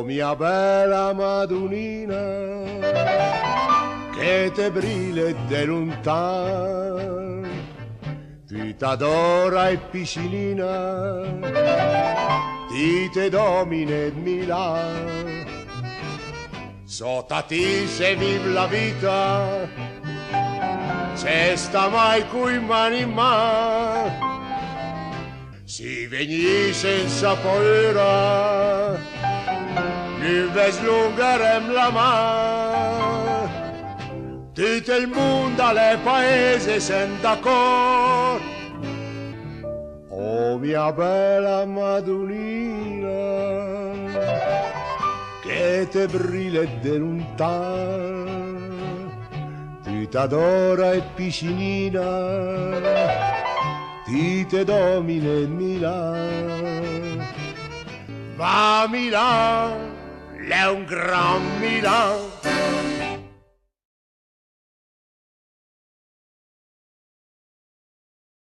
Oh mia bella Madonnina, che te brilla de lontan, ti t'adora e piscinina, ti te domina e Milan. Sotto ti se vive la vita, se sta mai coi mani in mano, si veni senza paura, non vi slungherem la mano. Tutto il mondo alle paese sen d'accordo. Oh mia bella Madonnina, che te brilla de lontan, ti t'adora e piscinina, ti te domina e Milan. Va a Milan, è un gran Milan.